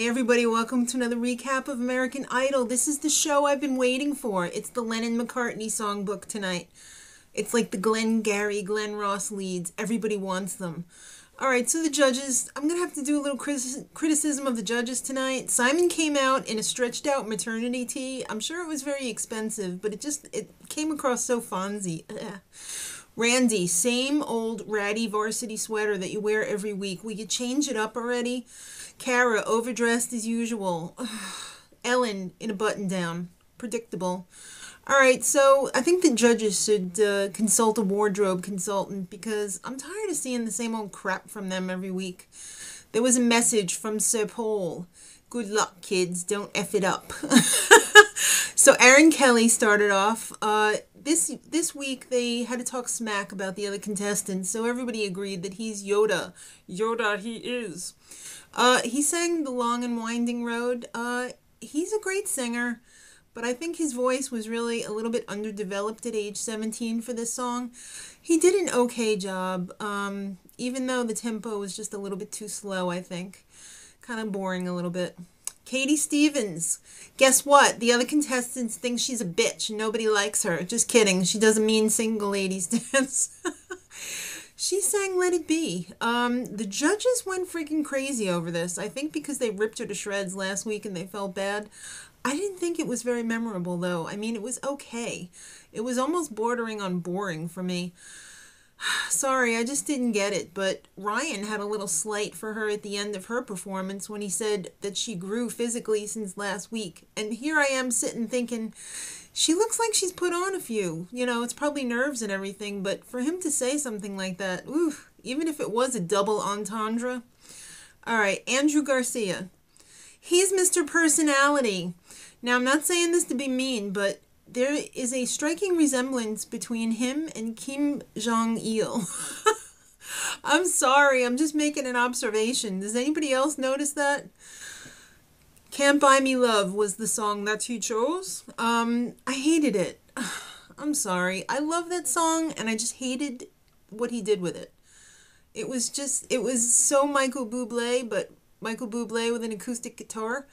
Hey everybody, welcome to another recap of American Idol. This is the show I've been waiting for. It's the Lennon McCartney songbook tonight. It's like the Glenn Ross leads. Everybody wants them. Alright, so the judges, I'm going to have to do a little criticism of the judges tonight. Simon came out in a stretched out maternity tee. I'm sure it was very expensive, but it came across so Fonzie. Randy, same old ratty varsity sweater that you wear every week. Will you change it up already? Kara, overdressed as usual. Ellen, in a button-down. Predictable. Alright, so I think the judges should consult a wardrobe consultant because I'm tired of seeing the same old crap from them every week. There was a message from Sir Paul. Good luck, kids. Don't F it up. So Aaron Kelly started off. This week they had to talk smack about the other contestants, so everybody agreed that he's Yoda. Yoda he is. He sang The Long and Winding Road. He's a great singer, but I think his voice was really a little bit underdeveloped at age 17 for this song. He did an okay job, even though the tempo was just a little bit too slow, I think. Kind of boring a little bit. Katie Stevens. Guess what? The other contestants think she's a bitch and nobody likes her. Just kidding. She does a mean single ladies dance. She sang Let It Be. The judges went freaking crazy over this. I think because they ripped her to shreds last week and they felt bad. I didn't think it was very memorable, though. I mean, it was okay. It was almost bordering on boring for me. Sorry, I just didn't get it, but Ryan had a little slight for her at the end of her performance when he said that she grew physically since last week. And here I am sitting thinking, she looks like she's put on a few. You know, it's probably nerves and everything, but for him to say something like that, ooh, even if it was a double entendre. All right, Andrew Garcia. He's Mr. Personality. Now, I'm not saying this to be mean, but there is a striking resemblance between him and Kim Jong-il. I'm sorry, I'm just making an observation. Does anybody else notice that? Can't Buy Me Love was the song that he chose. I hated it. I'm sorry. I love that song, and I just hated what he did with it. It was so Michael Bublé, but Michael Bublé with an acoustic guitar.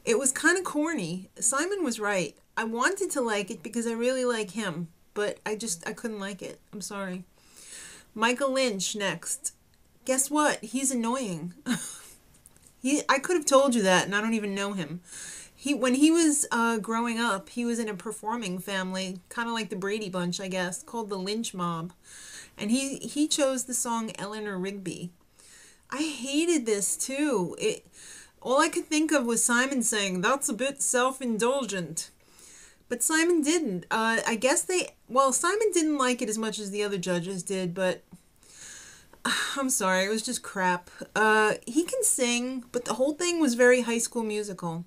It was kind of corny. Simon was right. I wanted to like it because I really like him, but I couldn't like it. I'm sorry. Michael Lynche next. Guess what? He's annoying. I could have told you that, and I don't even know him. When he was growing up, he was in a performing family, kind of like the Brady Bunch, I guess, called the Lynch Mob. And he chose the song Eleanor Rigby. I hated this, too. All I could think of was Simon saying, that's a bit self-indulgent. But Simon didn't. I guess Simon didn't like it as much as the other judges did, but I'm sorry, it was just crap. He can sing, but the whole thing was very High School Musical.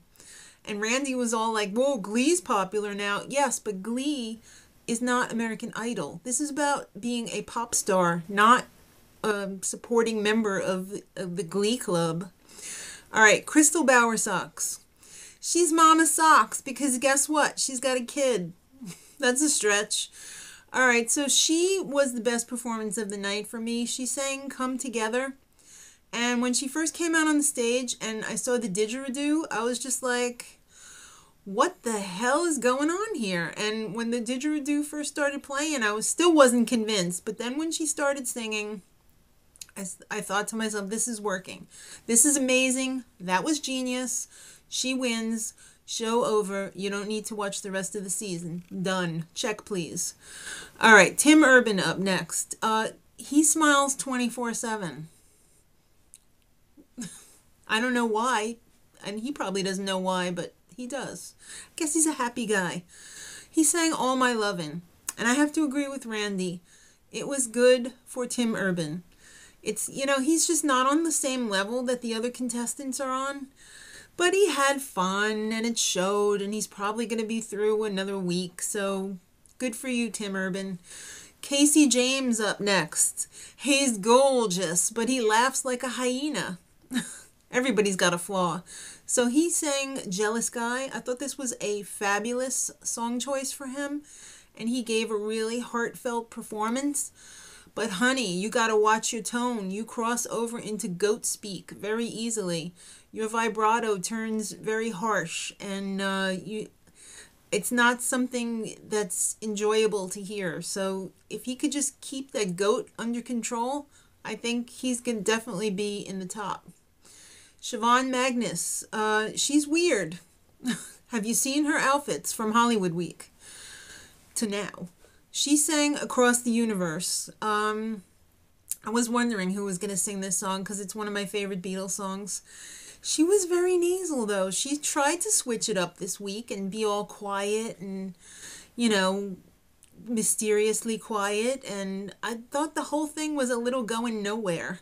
And Randy was all like, whoa, Glee's popular now. Yes, but Glee is not American Idol. This is about being a pop star, not a supporting member of the Glee Club. All right, Crystal Bowersox. She's Mama Socks because guess what? She's got a kid. That's a stretch. All right, so she was the best performance of the night for me. She sang Come Together. And when she first came out on the stage and I saw the didgeridoo, I was just like, what the hell is going on here? And when the didgeridoo first started playing, I still wasn't convinced. But then when she started singing, I thought to myself, this is working. This is amazing. That was genius. She wins. Show over. You don't need to watch the rest of the season. Done. Check, please. All right. Tim Urban up next. He smiles 24/7. I don't know why. And he probably doesn't know why, but he does. I guess he's a happy guy. He sang All My Lovin'. And I have to agree with Randy. It was good for Tim Urban. It's, he's just not on the same level that the other contestants are on. But he had fun, and it showed, and he's probably going to be through another week, so good for you, Tim Urban. Casey James up next. He's gorgeous, but he laughs like a hyena. Everybody's got a flaw. So he sang Jealous Guy. I thought this was a fabulous song choice for him, and he gave a really heartfelt performance. But honey, you gotta watch your tone. You cross over into goat speak very easily. Your vibrato turns very harsh, and it's not something that's enjoyable to hear. So if he could just keep that goat under control, I think he's gonna definitely be in the top. Siobhan Magnus, she's weird. Have you seen her outfits from Hollywood Week to now? She sang Across the Universe. I was wondering who was going to sing this song because it's one of my favorite Beatles songs. She was very nasal, though. She tried to switch it up this week and be all quiet and, you know, mysteriously quiet. And I thought the whole thing was a little going nowhere.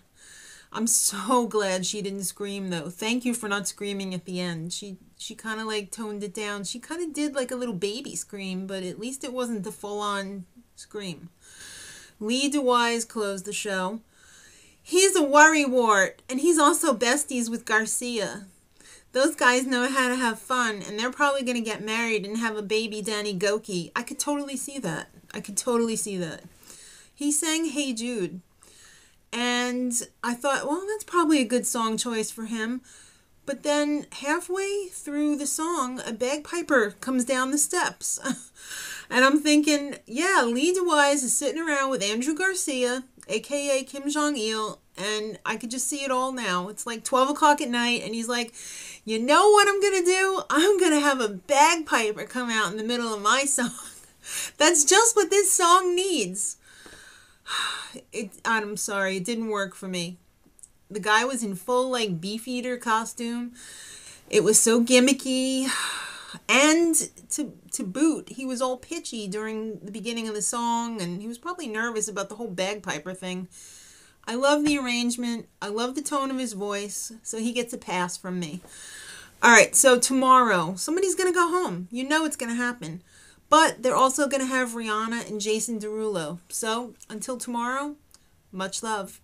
I'm so glad she didn't scream, though. Thank you for not screaming at the end. She kind of like toned it down. She kind of did like a little baby scream, but at least it wasn't the full-on scream. Dewyze closed the show. He's a worrywart, and he's also besties with Garcia. Those guys know how to have fun, and they're probably going to get married and have a baby Danny Goki. I could totally see that. I could totally see that. He sang Hey Jude. And I thought, well, that's probably a good song choice for him. But then halfway through the song, a bagpiper comes down the steps. And I'm thinking, yeah, Dewyze is sitting around with Andrew Garcia, a.k.a. Kim Jong-il, and I could just see it all now. It's like 12 o'clock at night, and he's like, you know what I'm going to do? I'm going to have a bagpiper come out in the middle of my song. That's just what this song needs. I'm sorry, it didn't work for me. The guy was in full like Beefeater costume. It was so gimmicky, and to boot, he was all pitchy during the beginning of the song, and he was probably nervous about the whole bagpiper thing. I love the arrangement. I love the tone of his voice, so he gets a pass from me. All right, so tomorrow, somebody's gonna go home. You know it's gonna happen. But they're also going to have Rihanna and Jason Derullo. So, until tomorrow, much love.